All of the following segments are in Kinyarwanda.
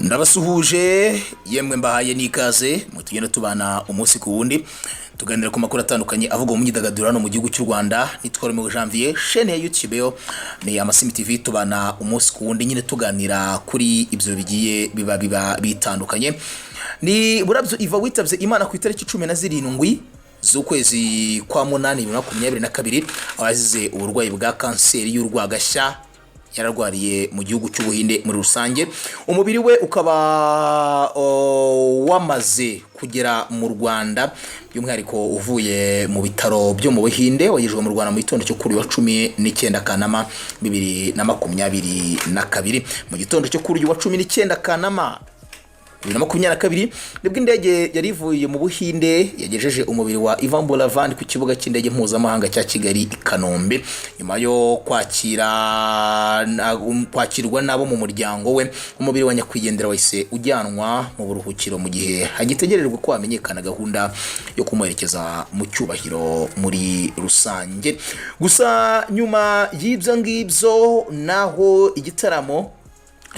Ndabasuhuje yemwe mbahaye n'ikaze mutugenda tubana umunsi ku wundi tuganira ku makuru atandukanye avuga mu myidagaduro hano mu gihugu cy'u Rwanda. Nitwara mu Janvier, chaîne ya YouTube yo ni Amasimi TV, tubana umunsi ku wundi nyine tuganira kuri ibyo bigiye biba bitandukanye. Ni Burabyo Iva witabye Imana ku itariki 17 z'ukwezi kwa munani 2022 abazize uburwayi bwa kanseri y'urwagashya yararwariye mu gihugu cy'Ubuhinde muri rusange. Umubiri we ukaba wamaze kugera mu Rwanda, by'umwihariko uvuye mu bitaro byo mu Buhinde. Wagejejwe mu Rwanda mu gitondo cyo kuri wa 19 Kanama 2022. Mu gitondo cyo kuri wa 19 Kanama 2022 nibwo indege yari ivuye mu Buhinde yagejeje umubiri wa Ivan Buravan ku kibuga cy'indege mpuzamahanga cya Kigali i Kanombe, nyuma yo kwakirwa nabo mu muryango we. Umubiri wa nyakwigendera wahise ujyanwa mu buruhukiro mu gihe hagitegerejwe ko hamenyekana gahunda yo kumuherekeza mu cyubahiro muri rusange. Gusa nyuma y'ibyo ngibyo naho igitaramo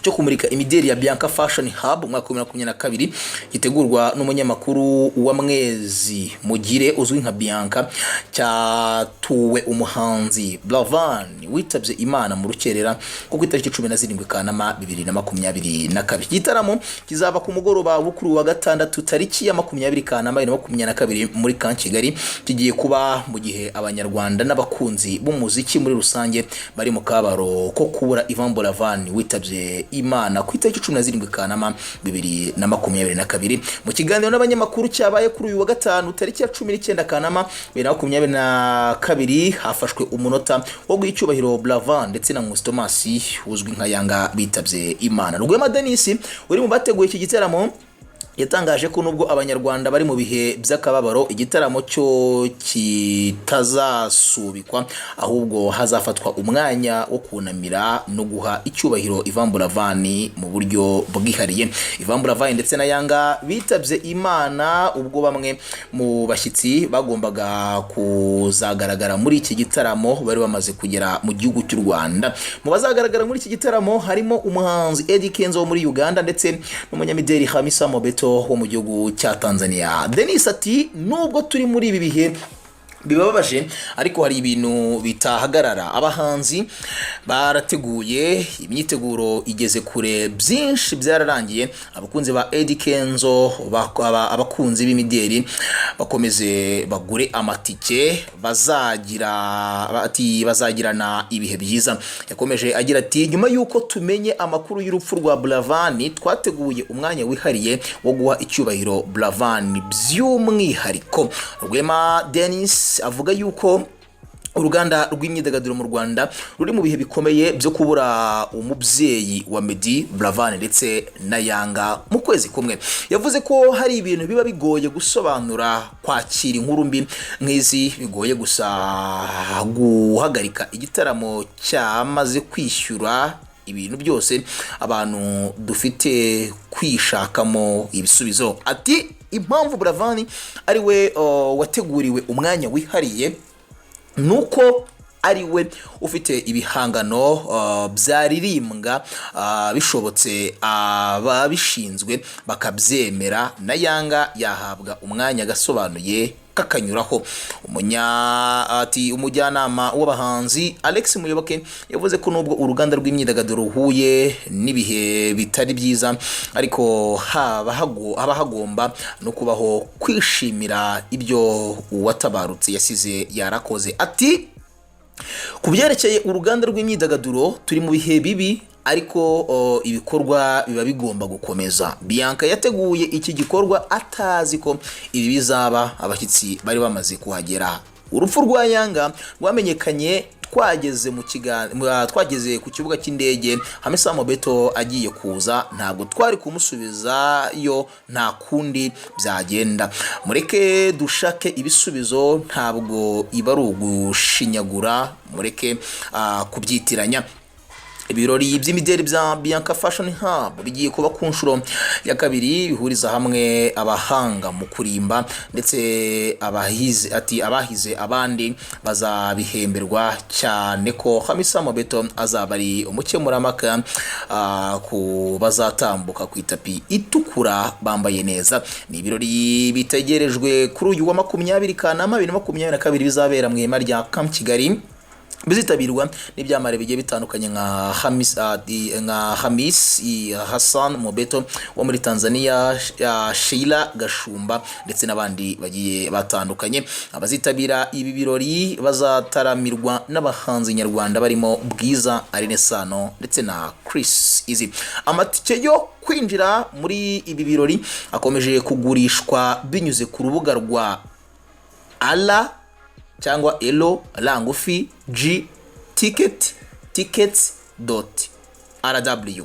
cyo kumurika imideli ya Bianca Fashion Hub umwaka wa 2022 gitegurwa n'umunyamakuru wa Mwezi Mugire uzwi nka Bianca cyatuwe umuhanzi Buravan witabye Imana mu rukerera ku itariki 17 Kanama 2022. Igitaramo kizaba ku mugoroba w'ukuri wa gatandatu tariki ya 20 Kanama 2022 muri kan Kigali. Kigiye kuba mu gihe abanyarwanda n'abakunzi b'umuziki muri rusange bari mu kabaro ko kubura Ivan Buravan witabye Imana ku itariki 17 Kanama 2022. Mu kiganiro n'abanyamakuru cyabaye kuri uyu wa gatanu tariki ya 19 Kanama 2022 hafashwe umunota wo guhicyubahiro Buravan ndetse na Nkusi Thomas uzwi nka Yanga bitabye Imana. Rwema Denis uri mu bateguye iki gitaramo yatangaje ko nubwo abanyarwanda bari mu bihe by'akababaro igitaramo cyo kitazasubikwa, ahubwo hazafatwa umwanya wo kunamira no guha icyubahiro Ivan Buravan mu buryo bwihariye. Ivan Buravan ndetse na Yanga bitabye Imana ubwo bamwe mu bashyitsi bagombaga kuzagaragara muri iki gitaramo bari bamaze kugera mu gihugu cy'u Rwanda. Mu bazagaragara muri iki gitaramo harimo umuhanzi Eddy Kenzo wo muri Uganda ndetse n'umunyamideli Hamisa Mobeto wo mu gihugu cya Tanzania. Denis ati nubwo turi muri ibi bihe bibabaje ariko hari ibintu bitahagarara. Abahanzi barateguye, imyiteguro igeze kure, byinshi byararangiye. Abakunzi ba Eddy Kenzo, abakunzi b'imideli bakomeze bagure amatike, bazagirana ibihe byiza. Yakomeje agira ati nyuma yuko tumenye amakuru y'urupfu rwa Buravan twateguye umwanya wihariye wo guha icyubahiro Buravan by'umwihariko. Rwema Denis avuga yuko uruganda rw'imyidagaduro mu Rwanda ruri mu bihe bikomeye byo kubura umubyeyi wa Meddy Buravan ndetse na Yanga mu kwezi kumwe. Yavuze ko hari ibintu biba bigoye gusobanura, kwakira inkuru mbi nk'izi, bigoye gusa guhagarika igitaramo cyamaze kwishyura ibintu byose abantu dufite kwishakamo ibisubizo. Ati impamvu Buravan ari we wateguriwe umwanya wihariye nuko ari we ufite ibihangano byaririmbwa bishobotse ababishinzwe bakabyemera, na Yanga yahabwa umwanya gasobanuye kakanyuraho. Umujyanama w'abahanzi Alex Muyoboke yavuze ko nubwo uruganda rw'imyidagaduro ruhuye n'ibihe bitari byiza ariko haba hagomba no kubaho kwishimira ibyo uwatabarutse yasize yarakoze. Ati ku byerekeye uruganda rw'imyidagaduro turi mu bihe bibi ariko ibikorwa biba bigomba gukomeza. Bianca yateguye iki gikorwa atazi ko ibi bizaba, abashyitsi bari bamaze kuhagera. Urupfu rwa Yanga rwamenyekanye twageze ku kibuga cy'indege Hamisa Mobeto agiye kuza, ntabwo twari kumusubizayo, nta kundi byagenda. Mureke dushake ibisubizo, ntabwo iba ari ugushinyagura, mureke kubyitiranya. Ibirori by'imideli bya Bianca Fashion Hub bigiye kuba ku nshuro ya kabiri, bihuriza hamwe abahanga mu kurimba ndetse abahize abandi bazabihemberwa, cyane ko Hamisa Mobeto azaba ari umukemurampaka ku bazatambuka ku itapi itukura bambaye neza. Ni ibirori bitegerejwe kuri uyu wa 20 Kanama 2022 bizabera mu ihema rya Camp Kigali, bizitabirwa n'ibyamare bigiye bitandukanye nka Hamis Hassan Mobeto wo muri Tanzania, Sheila Gashumba ndetse n'abandi bagiye batandukanye. Abazitabira ibi birori bazataramirwa n'abahanzi nyarwanda barimo Bwiza, Aline Sano ndetse na Chris Easy. Amatike yo kwinjira muri ibi birori akomeje kugurishwa binyuze ku rubuga rwa ala cyangwa elo langufi g tickets.rw.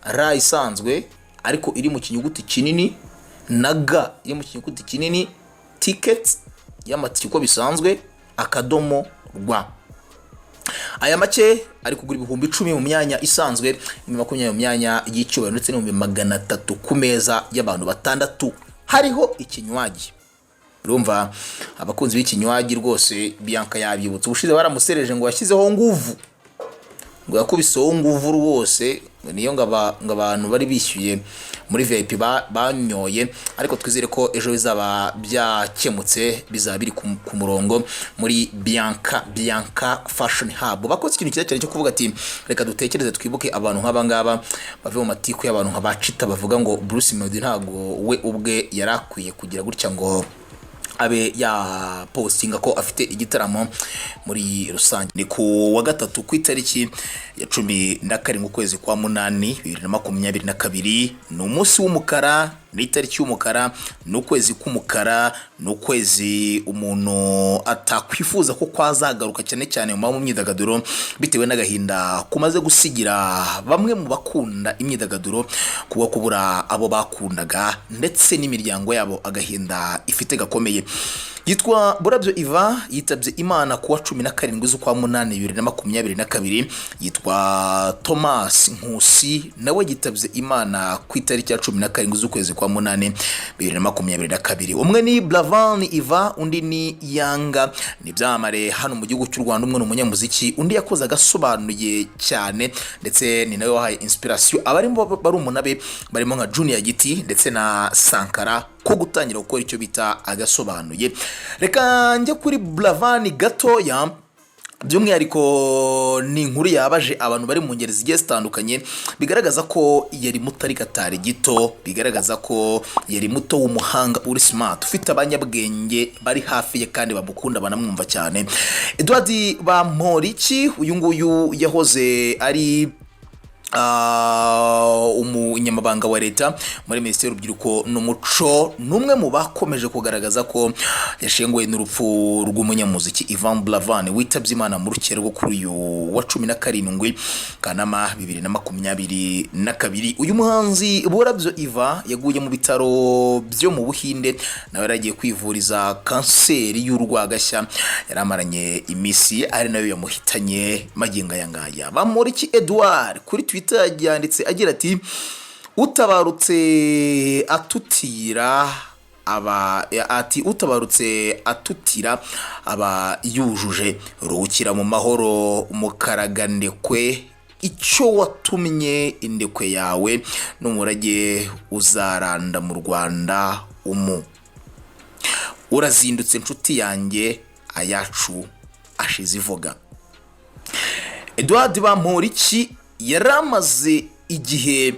ra isanzwe ariko iri mu kinyuguti kinini na ga iri mu kinyuguti kinini, tickets y'amatike uko bisanzwe akadomo rwa. Aya make ari kugura 10,000 mu myanya isanzwe, 20 mu myanya y'icyubahiro ndetse no 300 ku meza y'abantu batandatu. Hariho ikinywaji. Urumva abakunzi b'ikinywaji rwose Bianca yabyibutse ubushize baramusereje ngo yashyizeho nguvu, ngo yakubiseho nguvu rwose, niyo abantu bari bishyuye muri VIP banyoye, ariko twizere ko ejo bizaba byakemutse, bizaba biri ku murongo muri Bianca Fashion Hub. Bakoze ikintu cyiza cyane cyo kuvuga ati reka dutekereze twibuke abantu nk'aba ngaba bave mu matiku y'abantu nk'abacita bavuga ngo Bruce Melody ntago we ubwe yarakwiye kugira gutya ngo abe ya postinga ko afite igitaramo muri rusange. Ni ku wa gatatu ku itariki ya 17 ukwezi kwa 8 2022. Ni umunsi w'umukara, ni itariki y'umukara, ni ukwezi k'umukara, ni ukwezi umuntu atakwifuza ko kwazagaruka cyane cyane mu myidagaduro bitewe n'agahinda kumaze gusigira bamwe mu bakunda imyidagaduro kuba kubura abo bakundaga ndetse n'imiryango yabo, agahinda ifite gakomeye. Yitwa Burabyo Iva, yitabye Imana kuwa 17 z'ukwa 8 2022. Yitwa Thomas Nkusi, nawe yitabye Imana ku itariki ya 17 z'ukwezi kwa 8 2022. Umwe ni Blavan Iva, undi ni Yanga. Ni byamare hano mu gihugu cy'u Rwanda. Umwe ni umunyamuziki, undi yakoze agasobanuye cyane ndetse ni nawe wahaye inspiration abarimo barumunabe barimo nka Junior Giti ndetse na Sankara ko gutangira gukora icyo bita agasobanuye. Reka njye kuri Blavan gatoya, by'umwihariko ni inkuru yabaje abantu bari mu ngeri zigiye zitandukanye, bigaragaza ko yari muto ariko atari gito, bigaragaza ko yari muto w'umuhanga uri smart, ufite abanyabwenge bari hafi ye kandi bamukunda banamwumva cyane. Edward Bamporiki, uyu nguyu yahoze ari umunyamabanga wa leta muri Minisiteri y'Urubyiruko n'Umuco, numwe mu bakomeje kugaragaza ko yashenguwe n'urupfu rw'umunyamuziki Ivan Blavan witabye Imana mu rukero rwo kuri uyu wa 17 Kanama 2022. Uyu muhanzi Burabyo Iva yaguye mu bitaro byo mu Buhinde, nawe yaragiye kwivuriza kanseri y'urwagashya yaramaranye imisi, ari nayo yamuhitanye maginga yangaya. Bamporiki Edward kuri Twitter yanditse agira ati utabarutse atutira aba yujuje, ruhukira mu mahoro mukaragandekwe, icyo watumye indekwe yawe n'umurage uzaranda mu Rwanda urazindutse nshuti yanjye, ayacu ashize ivuga. Edward Bamporiki yaramaze igihe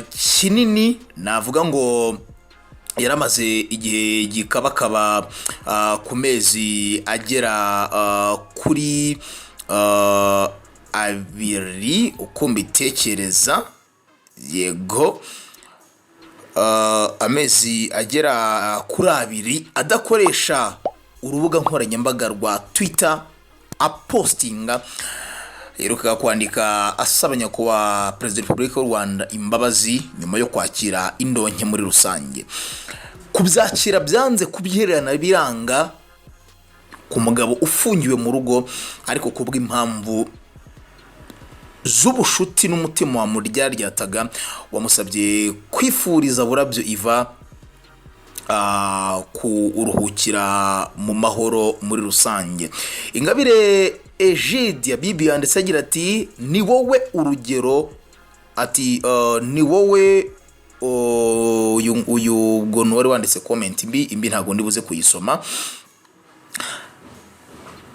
kinini, navuga ngo yaramaze igihe gikabakaba ku mezi agera kuri 2 uko mbitekereza, yego amezi agera kuri 2 adakoresha urubuga nkoranyambaga rwa Twitter, apostinga yeruka kwandika asaba nyakubahwa Perezida wa Repubulika y'u Rwanda imbabazi nyuma yo kwakira indonke muri rusange. Kubyakira byanze, kubyihererana biranga, ku mugabo ufungiwe mu rugo ariko kubw'impamvu z'ubushuti n'umutima wamuryaryataga wamusabye kwifuriza Burabyo Iva kuruhukira mu mahoro muri rusange. Ingabire Egidia Bibi yanditse agira ati ni wowe urugero, ati ni wowe uyu ubwo wari wanditse comment imbi ntago ndibuze kuyisoma.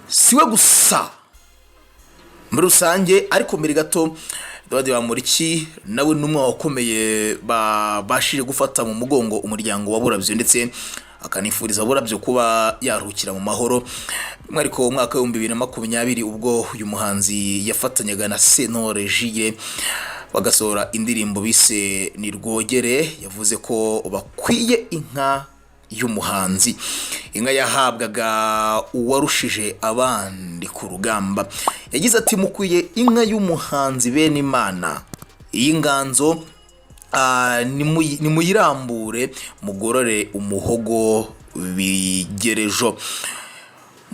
Siwe gusa muri rusange ariko mbere gato Edouard Bamporiki nawe numwe wakomeye bashije gufata mu mugongo umuryango wa Burabyo ndetse akanifuriza Burabyo kuba yaruhukira mu mahoro. Ariko umwaka wa 2020 ubwo uyu muhanzi yafatanyaga na Sentore Jules bagasohora indirimbo bise ni Rwogere, yavuze ko bakwiye inka y'umuhanzi. Inka yahabwaga uwarushije abandi ku rugamba. Yagize ati mukwiye inka y'umuhanzi bene Imana. Iyi nganzo nimuyirambure mugorore umuhogo bigerejo,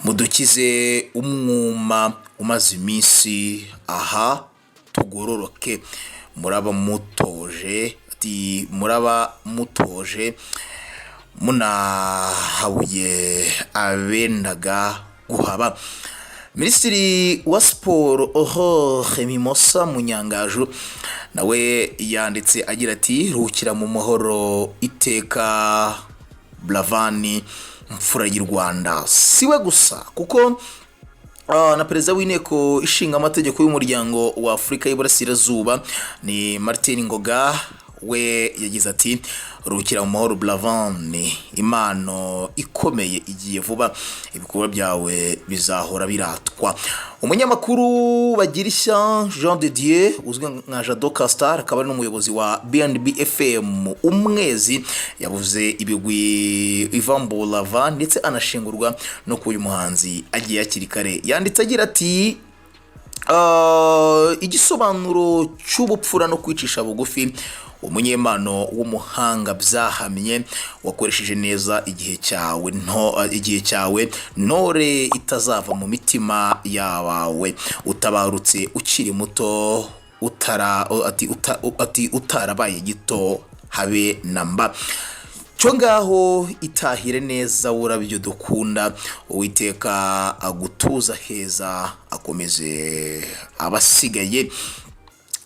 mudukize umwuma umaze iminsi aha tugororoke. Muraba mutoje munahabuye abendaga guhaba. Minisitiri wa Siporo Aurore Mimosa Munyangaju nawe yanditse agira ati ruhukira mu mahoro iteka Blavani mfura y'u Rwanda. Siwe gusa kuko na perezida w'inteko ishinga amategeko y'umuryango wa Afurika y'Iburasirazuba ni Martin Ngoga we yagize ati ruhukira mu mahoro Blavani, impano ikomeye igiye vuba, ibikorwa byawe bizahora biratwa. Umunyamakuru Bagirishya Jean de Dieu uzwi nka Jado Castar akaba ari n'umuyobozi wa BNB FM Umwezi yavuze ibigwi Ivan Bolava ndetse anashingurwa no kuyu muhanzi agiye akiri kare. Yanditse agira ati igisobanuro cy'ubupfura no kwicisha bugufi, umunyemano w'umuhanga byahamye, wakoresheje neza igihe cyawe ntore itazava mu mitima yabawe, utabarutse ukiri muto utarabaye gito habe namba. Cyo ngaho itahire neza Burabyo dukunda, Uwiteka agutuza heza akomeze abasigaye.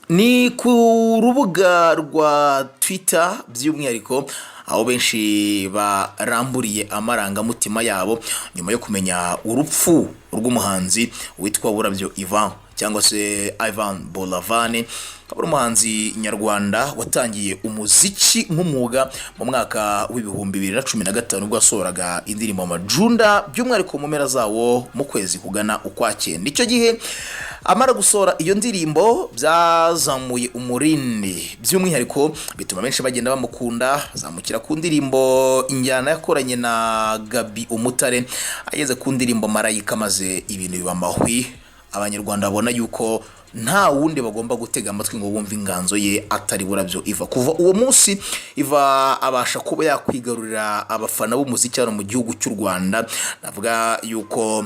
Ni ku rubuga rwa Twitter by'umwihariko aho benshi baramburiye amarangamutima yabo nyuma yo kumenya urupfu rw'umuhanzi witwa Burabyo Ivan cyangwa se Ivan Bolavane. Akaba umuhanzi nyarwanda watangiye umuziki nk'umwuga mu mwaka w'2015 ubwo asohoraga indirimbo Amajunda by'umwihariko mu mpera zawo mu kwezi kugana Ukwakenda. Icyo gihe amara gusohora iyo ndirimbo byazamuye umurindi by'umwihariko bituma benshi bagenda bamukunda, zamukira ku ndirimbo injyana yakoranye na Gabi Umutare, ageze ku ndirimbo Marayika maze ibintu biba mahwi. Abanyarwanda babona yuko nta wundi bagomba gutega amatwi ngo bumve inganzo ye atari Burabyo Iva. Kuva uwo munsi Iva abasha kuba yakwigarurira abafana b'umuziki hano mu gihugu cy'u Rwanda. Navuga yuko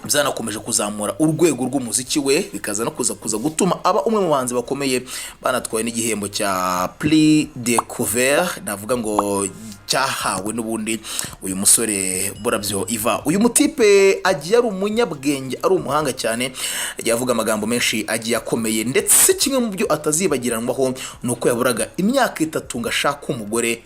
byanakomeje kuzamura urwego rw'umuziki we, bikaza no kuza gutuma aba umwe mu bahanzi bakomeye banatwaye n'igihembo cya Prix Découvert, navuga ngo cyahawe n'ubundi uyu musore Burabyo Iva. Uyu mutipe agiye ari umunyabwenge, ari umuhanga cyane, agiye avuga amagambo menshi agiye akomeye, ndetse kimwe mu byo atazibagiranwaho nuko yaburaga imyaka 3 ngo ashaka umugore.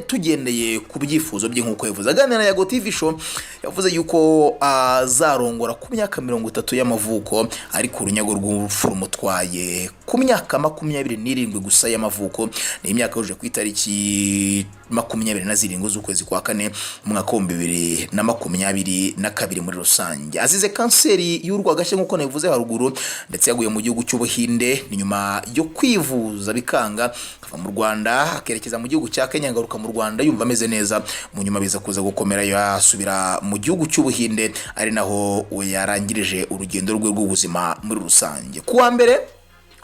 Tugendeye ku byifuzo bye nk'uko yavuze aganira na Yago TV show, yavuze yuko azarongora ku myaka 30 y'amavuko, ariko urunyago rw'urupfu rumutwaye ku myaka 27 gusa y'amavuko. Ni imyaka yuje ku itariki 27 z'ukwezi kwa kane mu mwaka wa 2022 muri rusange. Azize kanseri y'urwagashya nk'uko nabivuze haruguru, ndetse yaguye mu gihugu cy'Ubuhinde ni nyuma yo kwivuza bikanga, ava mu Rwanda akerekeza mu gihugu cya Kenya, ngaruka mu Rwanda yumva ameze neza, mu nyuma biza kuza gukomera yasubira mu gihugu cy'Ubuhinde, ari naho yarangirije urugendo rwe rw'ubuzima muri rusange. Kuwa mbere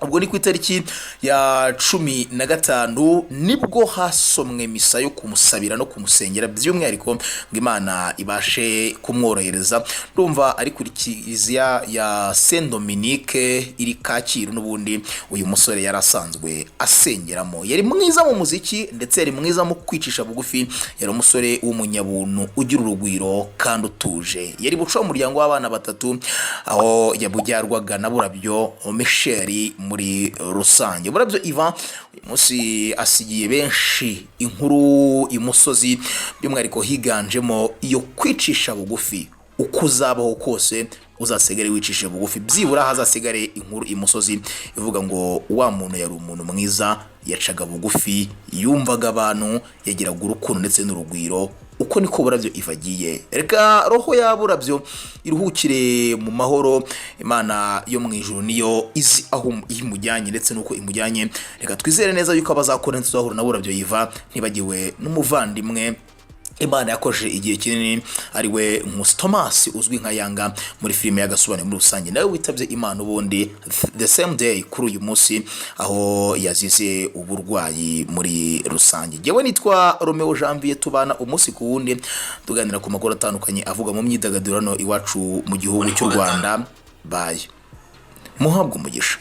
ubwo ni ku itariki ya 15 nibwo hasomwe misa yo kumusabira no kumusengera by'umwihariko ngo Imana ibashe kumworohereza. Ndumva ari kuri kiliziya ya Saint Dominique iri Kacyiru, n'ubundi uyu musore yarasanzwe asengeramo. Yari mwiza mu muziki ndetse yari mwiza mu kwicisha bugufi, yari umusore w'umunyabuntu ugira urugwiro kandi utuje. Yari buca umuryango w'abana 3 aho yabubyarwaga na Burabyo Michel muri rusange. Burabyo Ivan uyu munsi asigiye benshi inkuru imusozi, by'umwihariko higanjemo iyo kwicisha bugufi. Uko uzabaho kose uzasigare wicisha bugufi, byibura hazasigare inkuru imusozi ivuga ngo wa muntu yari umuntu mwiza, yacaga bugufi, yumvaga abantu, yagiraga urukundo ndetse n'urugwiro. Uko niko Burabyo ivagiye. Reka roho ya Burabyo iruhukire mu mahoro. Imana yo mu ijuru niyo izi aho imujyanye ndetse nuko imujyanye. Reka twizere neza yuko abazakora ntuzahura na Burabyo Iva, ntibagiwe n'umuvandimwe Imana yakoje igihe kinini ariwe Nkusi Thomas uzwi nka Yanga muri filime y'Agasobanuro muri rusange, nawe witabye Imana ubundi the same day kuri uyu munsi aho yazize uburwayi muri rusange. Jewe nitwa Romeo Janvier, tubana umunsi ku wundi tuganira ku makuru atandukanye avuga mu myidagaduro iwacu mu gihugu cy'u Rwanda. Bye, muhabwe umugisha.